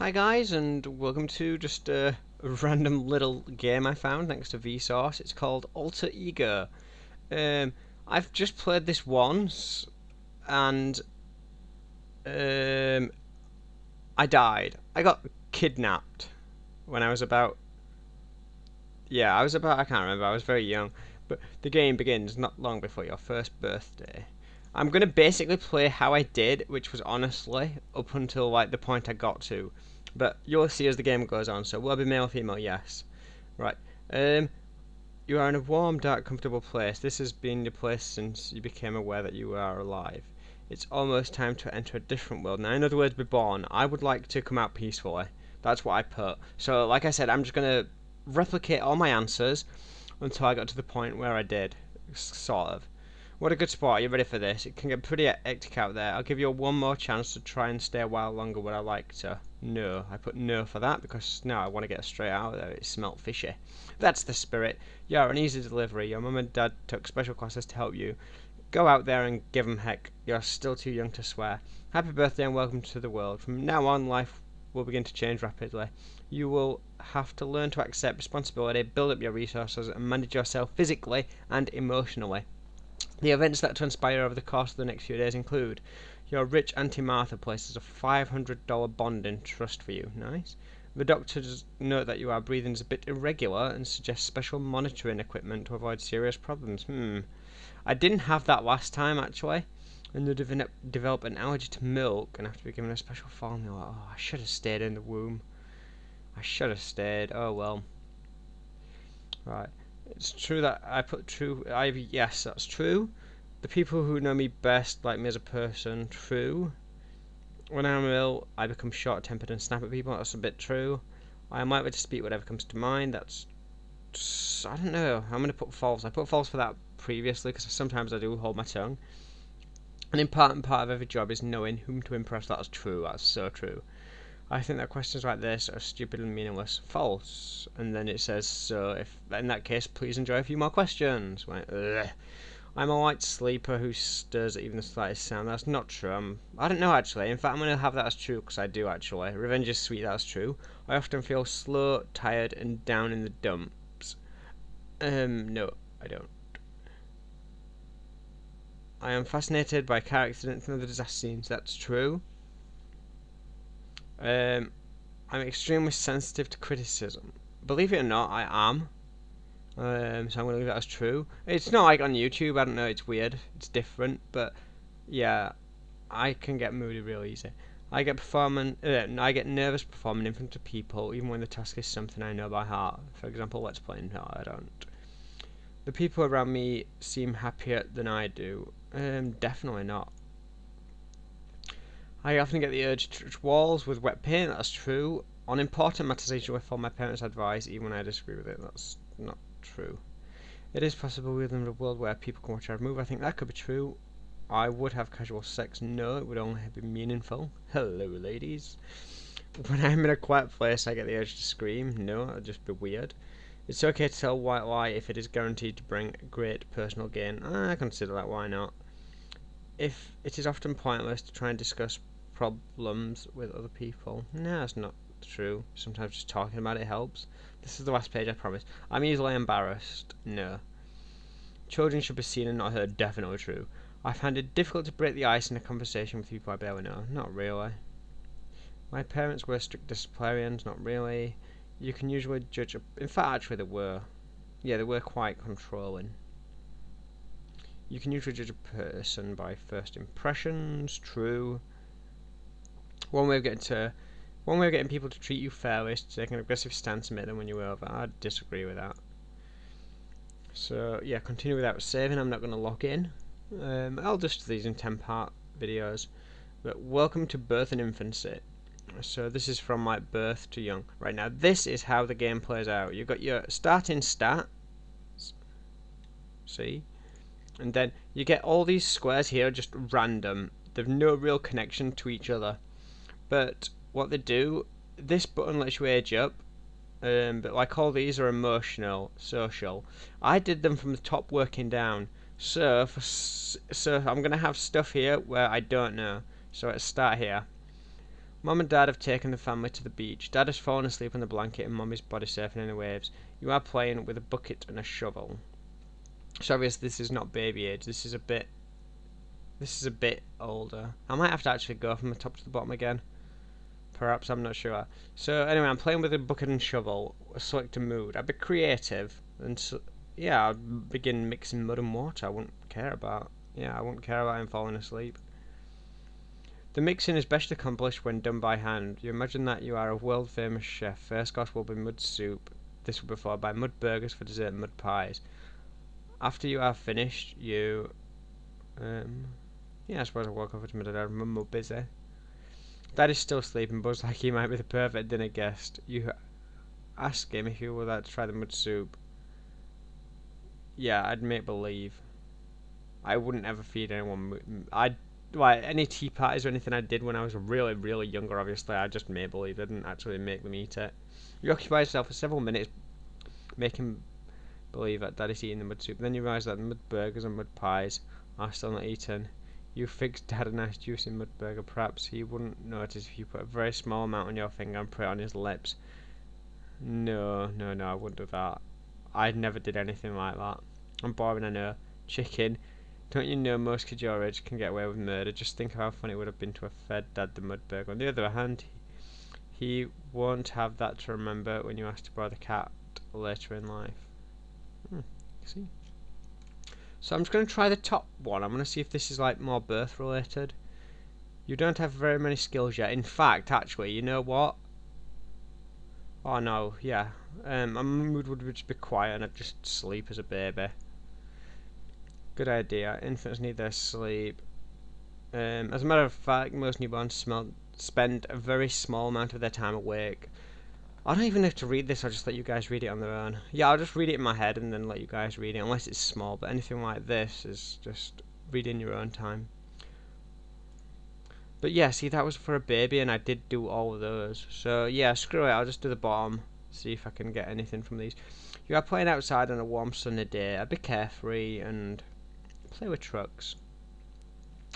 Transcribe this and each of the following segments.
Hi guys, and welcome to just a random little game I found next to Vsauce. It's called Alter Ego. Um, I've just played this once, and um, I died. I got kidnapped when I was about, I can't remember, I was very young. But the game begins not long before your first birthday. I'm going to basically play how I did, which was honestly up until like the point I got to. But you'll see as the game goes on, so will I be male or female? Yes. Right. Um, you are in a warm, dark, comfortable place. This has been your place since you became aware that you are alive. It's almost time to enter a different world. Now, in other words, be born. I would like to come out peacefully. That's what I put. So, like I said, I'm just going to replicate all my answers until I got to the point where I did. Sort of. What a good spot. Are you ready for this? It can get pretty hectic out there. I'll give you one more chance to try and stay a while longer. Would I like to? No. I put no for that because now I want to get straight out of there. It smelt fishy. That's the spirit. You're an easy delivery. Your mum and dad took special classes to help you. Go out there and give 'em heck. You're still too young to swear. Happy birthday and welcome to the world. From now on, life will begin to change rapidly. You will have to learn to accept responsibility, build up your resources, and manage yourself physically and emotionally. The events that transpire over the course of the next few days include your rich Auntie Martha places a $500 bond in trust for you. Nice. The doctors note that your breathing is a bit irregular and suggest special monitoring equipment to avoid serious problems. I didn't have that last time actually. And you develop an allergy to milk and have to be given a special formula. Oh, I should have stayed in the womb. I should have stayed. Oh well. Right. It's true that I put true. Yes, that's true. The people who know me best like me as a person. True. When I'm ill, I become short-tempered and snap at people. That's a bit true. I am likely to speak whatever comes to mind. That's. I don't know. I'm gonna put false. I put false for that previously because sometimes I do hold my tongue. An important part of every job is knowing whom to impress. That's true. That's so true. I think that questions like this are stupid and meaningless. False. And then it says, so if in that case, please enjoy a few more questions. Right. I'm a light sleeper who stirs at even the slightest sound. That's not true. I don't know actually. In fact, I'm going to have that as true because I do actually. Revenge is sweet. That's true. I often feel slow, tired, and down in the dumps. No, I don't. I am fascinated by car accidents and other disaster scenes. That's true. I'm extremely sensitive to criticism. Believe it or not, I am. So I'm going to leave that as true. It's not like on YouTube, I don't know, it's weird. It's different, but yeah, I can get moody real easy. I get nervous performing in front of people, even when the task is something I know by heart. For example, let's play. No, I don't. The people around me seem happier than I do. Definitely not. I often get the urge to touch walls with wet paint. That's true. On important matters, I usually follow my parents' advice, even when I disagree with it. That's not true. It is possible we live in a world where people can watch our move. I think that could be true. I would have casual sex. No, it would only be meaningful. Hello, ladies. When I'm in a quiet place, I get the urge to scream. No, it'd just be weird. It's okay to tell a white lie if it is guaranteed to bring great personal gain. I consider that. Why not? If it is often pointless to try and discuss problems with other people. No, that's not true. Sometimes just talking about it helps. This is the last page, I promise. I'm easily embarrassed. No. Children should be seen and not heard. Definitely true. I find it difficult to break the ice in a conversation with people I barely know. Not really. My parents were strict disciplinarians. Not really. You can usually judge in fact, actually they were. Yeah, they were quite controlling. You can usually judge a person by first impressions. True. One way of getting people to treat you fairly is to take an aggressive stance and make them win you over. I disagree with that. So yeah, continue without saving. I'm not going to log in. I'll just do these in 10-part videos. But welcome to birth and infancy. So this is from like birth to young. Right now, this is how the game plays out. You've got your starting stats. See? And then you get all these squares here just random. They've no real connection to each other. But what they do, this button lets you age up. But like all these are emotional, social. I did them from the top working down. So I'm gonna have stuff here where I don't know. So let's start here. Mom and Dad have taken the family to the beach. Dad has fallen asleep on the blanket and Mom is body surfing in the waves. You are playing with a bucket and a shovel. So obviously this is not baby age. This is a bit older. I might have to actually go from the top to the bottom again. Perhaps, I'm not sure. So anyway, I'm playing with a bucket and shovel. Select a mood. I'd be creative, and so, yeah, I'd begin mixing mud and water. I wouldn't care about him falling asleep. The mixing is best accomplished when done by hand. You imagine that you are a world famous chef. First course will be mud soup. This will be followed by mud burgers for dessert and mud pies. After you are finished, you I suppose I'll walk over to my dad. Mum will busy. Dad is still sleeping. Buzz like he might be the perfect dinner guest. You ask him if he would like to try the mud soup. Yeah, I'd make believe. I wouldn't ever feed anyone. Any tea parties or anything I did when I was really, really younger, obviously, I just made believe. I didn't actually make them eat it. You occupy yourself for several minutes making believe that Dad is eating the mud soup. Then you realise that the mud burgers and mud pies are still not eaten. You fix Dad a nice juicy mud burger. Perhaps he wouldn't notice if you put a very small amount on your finger and put it on his lips. No, I wouldn't do that. I never did anything like that. I'm boring, I know. Chicken. Don't you know most kids your age can get away with murder? Just think of how funny it would have been to have fed Dad the mud burger. On the other hand, he won't have that to remember when you ask to borrow the cat later in life. See. So I'm just going to try the top one. I'm going to see if this is like more birth related. You don't have very many skills yet. In fact, actually, you know what? Oh no, yeah. My mood would just be quiet and I'd just sleep as a baby. Good idea. Infants need their sleep. As a matter of fact, most newborns spend a very small amount of their time awake. I don't even have to read this, I'll just let you guys read it on their own. Yeah, I'll just read it in my head and then let you guys read it, unless it's small, but anything like this is just read in your own time. But yeah, see, that was for a baby and I did do all of those. So yeah, screw it, I'll just do the bottom, see if I can get anything from these. You are playing outside on a warm sunny day. I'd be carefree and play with trucks.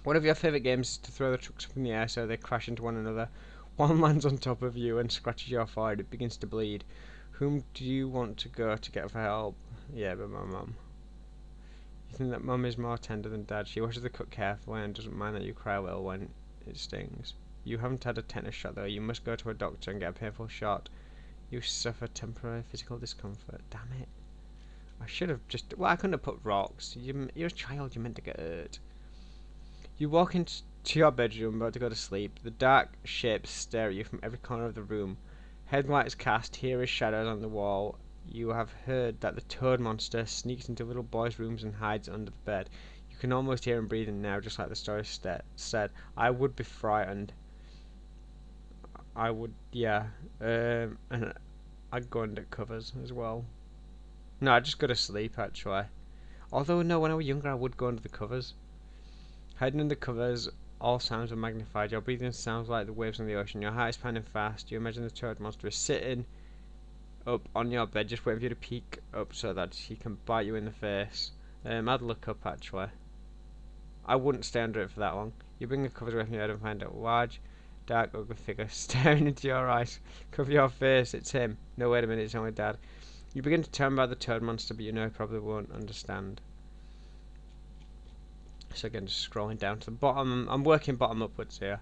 One of your favourite games is to throw the trucks up in the air so they crash into one another. One lands on top of you and scratches your forehead. It begins to bleed. Whom do you want to go to get for help? Yeah, but my mum. You think that mum is more tender than Dad? She washes the cut carefully and doesn't mind that you cry a little when it stings. You haven't had a tetanus shot though. You must go to a doctor and get a painful shot. You suffer temporary physical discomfort. Damn it. I should have just... Well, I couldn't have put rocks. You're a child. You're meant to get hurt. You walk into your bedroom about to go to sleep. The dark shapes stare at you from every corner of the room. Headlights cast, here is shadows on the wall. You have heard that the toad monster sneaks into little boys' rooms and hides under the bed. You can almost hear him breathing now, just like the story said. I would be frightened. I would, yeah. And I'd go under covers as well. No, I'd just go to sleep, actually. Although, no, when I was younger, I would go under the covers. Hiding under covers, all sounds are magnified. Your breathing sounds like the waves on the ocean. Your heart is pounding fast. You imagine the toad monster is sitting up on your bed, just waiting for you to peek up so that he can bite you in the face. I'd look up, actually. I wouldn't stay under it for that long. You bring the covers away from your head and find a large, dark, ugly figure staring into your eyes. Cover your face. It's him. No, wait a minute. It's only Dad. You begin to tell him about the toad monster, but you know he probably won't understand. So again, just scrolling down to the bottom. I'm working bottom upwards here.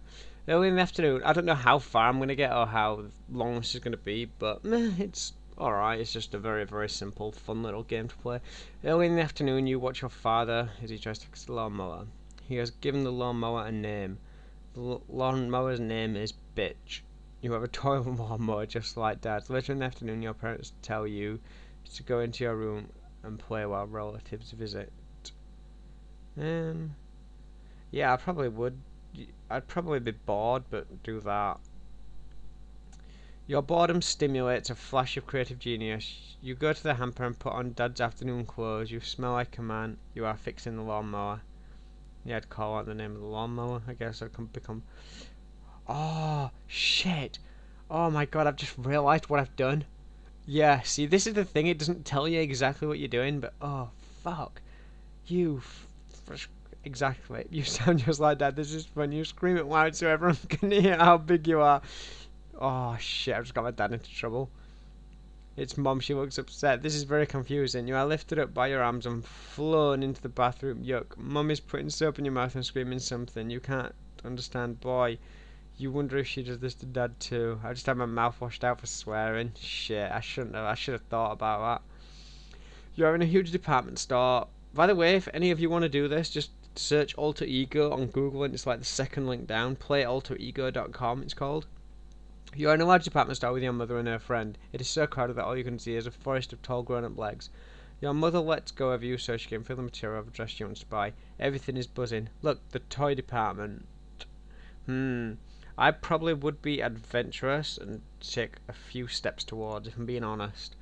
Early in the afternoon, I don't know how far I'm going to get or how long this is going to be, but it's alright. It's just a very, very simple, fun little game to play. Early in the afternoon, you watch your father as he tries to fix the lawnmower. He has given the lawnmower a name. The lawnmower's name is Bitch. You have a toy lawnmower just like Dad's. Later in the afternoon, your parents tell you to go into your room and play while relatives visit. Yeah, I probably would. I'd probably be bored, but do that. Your boredom stimulates a flash of creative genius. You go to the hamper and put on Dad's afternoon clothes. You smell like a man. You are fixing the lawnmower. Yeah, I'd call out the name of the lawnmower. I guess I can become... Oh, shit. Oh my god, I've just realised what I've done. Yeah, see, this is the thing. It doesn't tell you exactly what you're doing, but... Oh, fuck. You... Exactly. You sound just like that. This is when you scream it loud so everyone can hear how big you are. Oh shit, I just got my dad into trouble. It's mom, she looks upset. This is very confusing. You are lifted up by your arms and flown into the bathroom. Yuck. Mum is putting soap in your mouth and screaming something. You can't understand. Boy, you wonder if she does this to dad too. I just had my mouth washed out for swearing. Shit, I shouldn't have. I should have thought about that. You're in a huge department store. By the way, if any of you want to do this, just search Alter Ego on Google and it's like the second link down. PlayAlterEgo.com it's called. You are in a large department store with your mother and her friend. It is so crowded that all you can see is a forest of tall grown-up legs. Your mother lets go of you so she can feel the material of the dress she wants to buy. Everything is buzzing. Look, the toy department. I probably would be adventurous and take a few steps towards, if I'm being honest.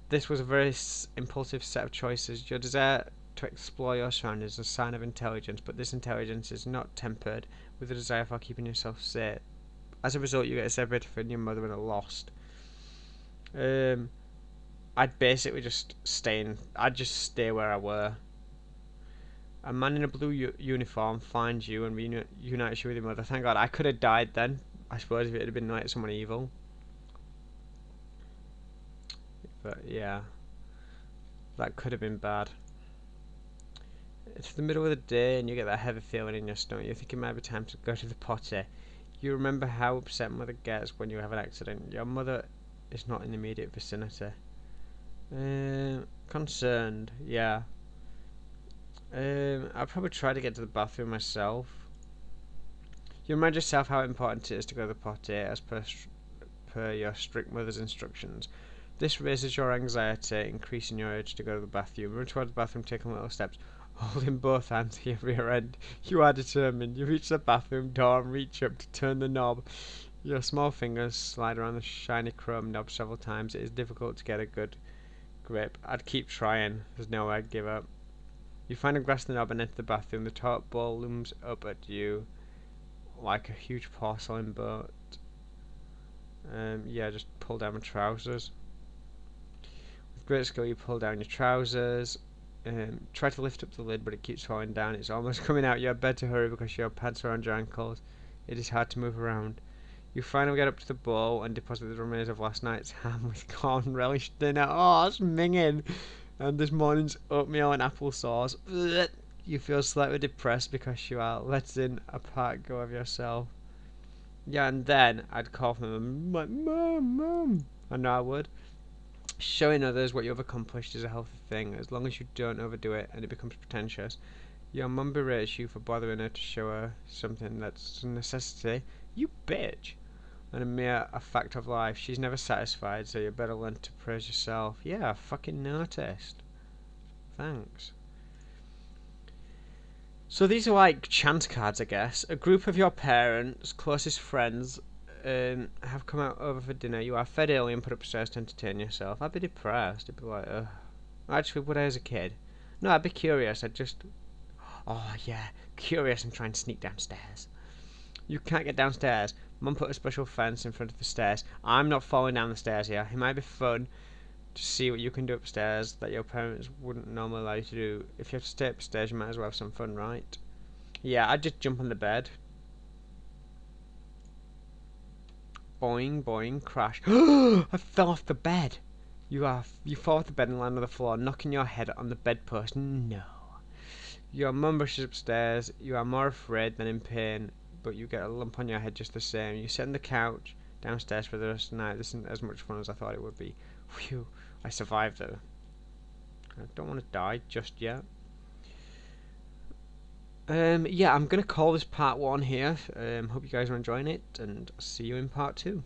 This was a very impulsive set of choices. Your desire to explore your surroundings is a sign of intelligence, but this intelligence is not tempered with the desire for keeping yourself safe. As a result, you get separated from your mother and are lost. I'd basically just I'd just stay where I were. A man in a blue uniform finds you and reunites you with your mother. Thank God, I could have died then. I suppose if it had been like someone evil. But yeah, that could have been bad. It's the middle of the day and you get that heavy feeling in your stomach. You think it might be time to go to the potty. You remember how upset mother gets when you have an accident. Your mother is not in the immediate vicinity. Concerned, yeah. I'll probably try to get to the bathroom myself. You remind yourself how important it is to go to the potty as per your strict mother's instructions. This raises your anxiety, increasing your urge to go to the bathroom. Run towards the bathroom, taking little steps. Holding both hands to your rear end, you are determined. You reach the bathroom door and reach up to turn the knob. Your small fingers slide around the shiny chrome knob several times. It is difficult to get a good grip. I'd keep trying. There's no way I'd give up. You finally grasp the knob and enter the bathroom. The toilet bowl looms up at you like a huge porcelain boat. Yeah, just pull down my trousers. With great skill, you pull down your trousers. Try to lift up the lid, but it keeps falling down. It's almost coming out. You had better hurry because your pants are around your ankles. It is hard to move around. You finally get up to the bowl and deposit the remains of last night's ham with corn relish dinner. Oh, that's minging. And this morning's oatmeal and applesauce. You feel slightly depressed because you are letting a part go of yourself. Yeah, and then I'd call for them like, Mum, Mum. I know I would. Showing others what you've accomplished is a healthy thing, as long as you don't overdo it and it becomes pretentious. Your mum berates you for bothering her to show her something that's a necessity. You bitch! And a fact of life. She's never satisfied, so you better learn to praise yourself. Yeah, I fucking noticed. Thanks. So these are like chance cards, I guess. A group of your parents, closest friends, have come out over for dinner. You are fed early and put upstairs to entertain yourself. I'd be depressed. I'd be like, ugh. Actually, would I as a kid? No, I'd be curious. I'd just... Oh, yeah. Curious and try and sneak downstairs. You can't get downstairs. Mum put a special fence in front of the stairs. I'm not falling down the stairs here. It might be fun to see what you can do upstairs that your parents wouldn't normally allow you to do. If you have to stay upstairs, you might as well have some fun, right? Yeah, I'd just jump on the bed. Boing, boing, crash. I fell off the bed. You fall off the bed and land on the floor, knocking your head on the bedpost. No. Your mum rushes upstairs. You are more afraid than in pain, but you get a lump on your head just the same. You sit on the couch downstairs for the rest of the night. This isn't as much fun as I thought it would be. Phew, I survived though. I don't want to die just yet. Yeah, I'm going to call this part 1 here. Hope you guys are enjoying it, and see you in part 2.